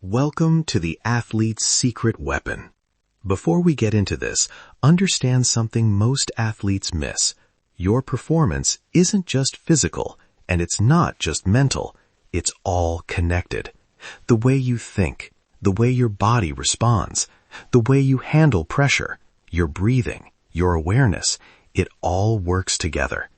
Welcome to the athlete's secret weapon. Before we get into this, understand something most athletes miss. Your performance isn't just physical, and it's not just mental. It's all connected. The way you think, the way your body responds, the way you handle pressure, your breathing, your awareness, it all works together.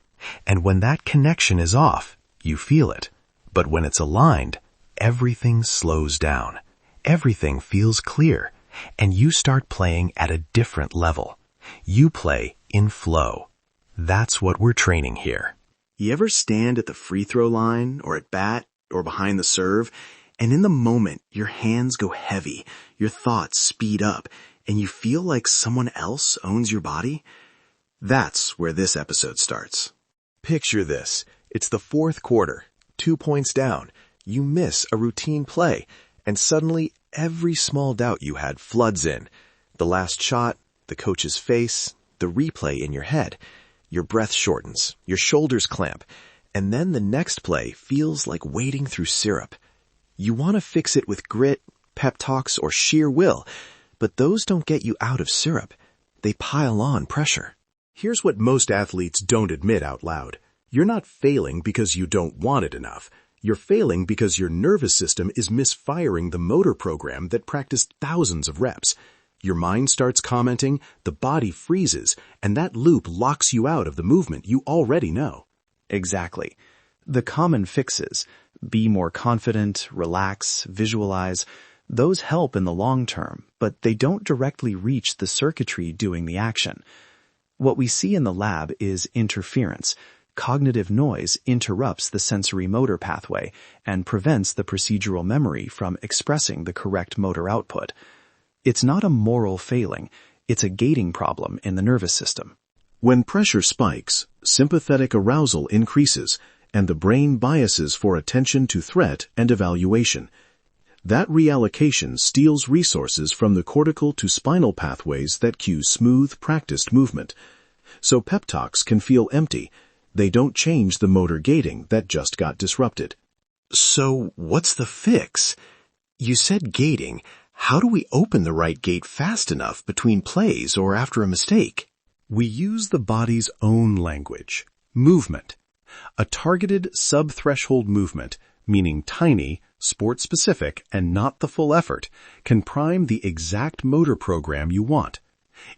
And when that connection is off, you feel it. But when it's aligned, everything slows down. Everything feels clear, and you start playing at a different level. You play in flow. That's what we're training here. You ever stand at the free throw line or at bat or behind the serve, and in the moment your hands go heavy, your thoughts speed up, and you feel like someone else owns your body? That's where this episode starts. Picture this. It's the fourth quarter, 2 points down. You miss a routine play, and suddenly every small doubt you had floods in. The last shot, the coach's face, the replay in your head. Your breath shortens, your shoulders clamp, and then the next play feels like wading through syrup. You want to fix it with grit, pep talks, or sheer will, but those don't get you out of syrup. They pile on pressure. Here's what most athletes don't admit out loud. You're not failing because you don't want it enough. You're failing because your nervous system is misfiring the motor program that practiced thousands of reps. Your mind starts commenting, the body freezes, and that loop locks you out of the movement you already know. Exactly. The common fixes, be more confident, relax, visualize, those help in the long term, but they don't directly reach the circuitry doing the action. What we see in the lab is interference. Cognitive noise interrupts the sensory motor pathway and prevents the procedural memory from expressing the correct motor output. It's not a moral failing, it's a gating problem in the nervous system. When pressure spikes, sympathetic arousal increases, and the brain biases for attention to threat and evaluation. That reallocation steals resources from the cortical to spinal pathways that cue smooth, practiced movement. So pep talks can feel empty. They don't change the motor gating that just got disrupted. So what's the fix? You said gating. How do we open the right gate fast enough between plays or after a mistake? We use the body's own language, movement. A targeted sub-threshold movement, meaning tiny, sport-specific, and not the full effort, can prime the exact motor program you want.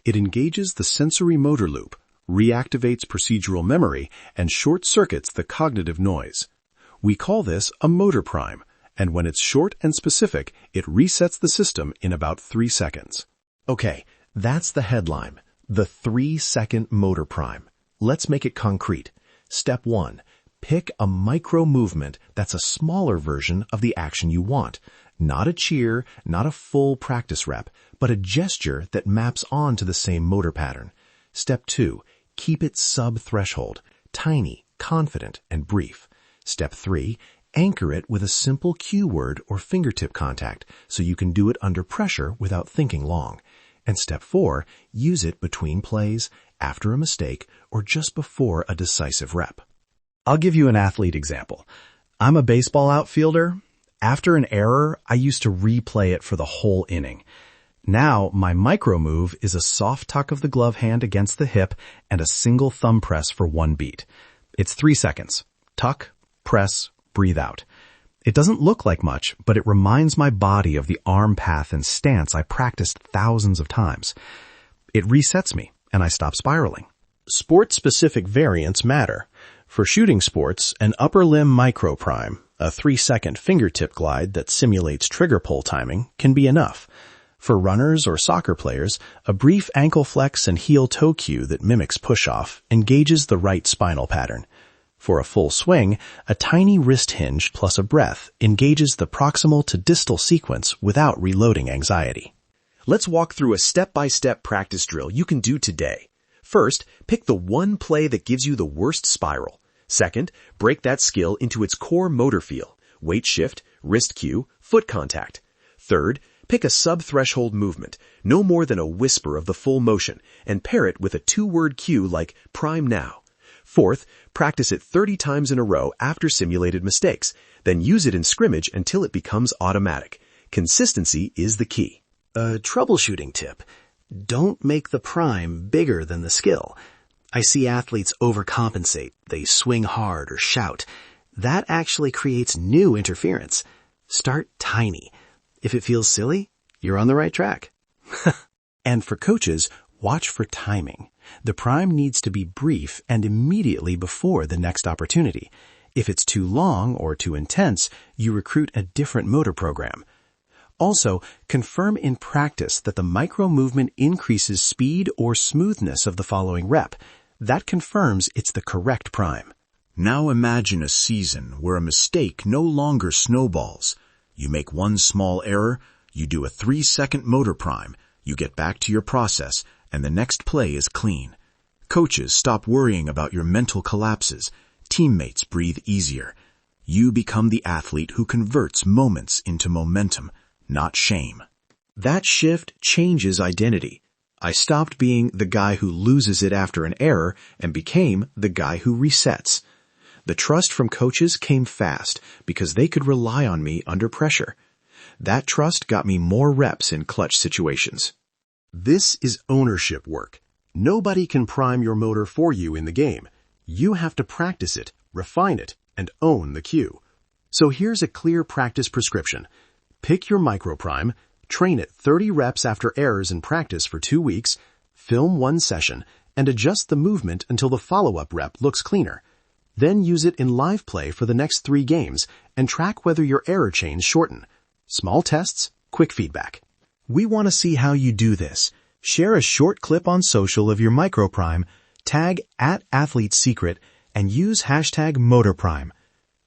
It engages the sensory motor loop, reactivates procedural memory, and short-circuits the cognitive noise. We call this a motor prime, and when it's short and specific, it resets the system in about 3 seconds. Okay, that's the headline, the 3-second motor prime. Let's make it concrete. Step 1, pick a micro movement that's a smaller version of the action you want. Not a cheer, not a full practice rep, but a gesture that maps onto the same motor pattern. Step 2, keep it sub-threshold, tiny, confident, and brief. Step 3, anchor it with a simple cue word or fingertip contact so you can do it under pressure without thinking long. And Step 4, use it between plays, after a mistake, or just before a decisive rep. I'll give you an athlete example. I'm a baseball outfielder. After an error, I used to replay it for the whole inning. Now, my micro move is a soft tuck of the glove hand against the hip and a single thumb press for 1 beat. It's 3 seconds. Tuck, press, breathe out. It doesn't look like much, but it reminds my body of the arm path and stance I practiced thousands of times. It resets me, and I stop spiraling. Sport-specific variants matter. For shooting sports, an upper limb micro prime, a 3-second fingertip glide that simulates trigger pull timing, can be enough. For runners or soccer players, a brief ankle flex and heel-toe cue that mimics push-off engages the right spinal pattern. For a full swing, a tiny wrist hinge plus a breath engages the proximal to distal sequence without reloading anxiety. Let's walk through a step-by-step practice drill you can do today. First, pick the one play that gives you the worst spiral. Second, break that skill into its core motor feel, weight shift, wrist cue, foot contact. Third, pick a sub-threshold movement, no more than a whisper of the full motion, and pair it with a 2-word cue like prime now. Fourth, practice it 30 times in a row after simulated mistakes, then use it in scrimmage until it becomes automatic. Consistency is the key. A troubleshooting tip. Don't make the prime bigger than the skill. I see athletes overcompensate. They swing hard or shout. That actually creates new interference. Start tiny. If it feels silly, you're on the right track. And for coaches, watch for timing. The prime needs to be brief and immediately before the next opportunity. If it's too long or too intense, you recruit a different motor program. Also, confirm in practice that the micro movement increases speed or smoothness of the following rep. That confirms it's the correct prime. Now imagine a season where a mistake no longer snowballs. You make one small error, you do a 3-second motor prime, you get back to your process, and the next play is clean. Coaches stop worrying about your mental collapses. Teammates breathe easier. You become the athlete who converts moments into momentum, not shame. That shift changes identity. I stopped being the guy who loses it after an error and became the guy who resets. The trust from coaches came fast because they could rely on me under pressure. That trust got me more reps in clutch situations. This is ownership work. Nobody can prime your motor for you in the game. You have to practice it, refine it, and own the cue. So here's a clear practice prescription. Pick your microprime, train it 30 reps after errors in practice for 2 weeks, film 1 session, and adjust the movement until the follow-up rep looks cleaner. Then use it in live play for the next 3 games and track whether your error chains shorten. Small tests, quick feedback. We want to see how you do this. Share a short clip on social of your microprime, tag @AthleteSecret, and use #MotorPrime.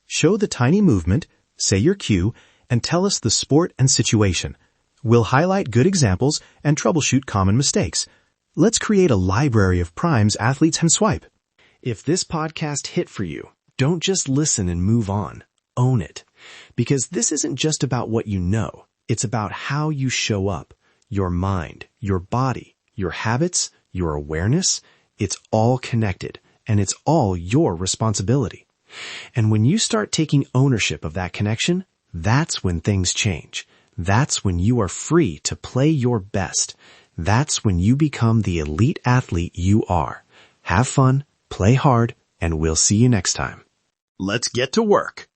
Show the tiny movement, say your cue, and tell us the sport and situation. We'll highlight good examples and troubleshoot common mistakes. Let's create a library of primes athletes can swipe. If this podcast hit for you, don't just listen and move on. Own it. Because this isn't just about what you know. It's about how you show up. Your mind, your body, your habits, your awareness. It's all connected, and it's all your responsibility. And when you start taking ownership of that connection, that's when things change. That's when you are free to play your best. That's when you become the elite athlete you are. Have fun, play hard, and we'll see you next time. Let's get to work.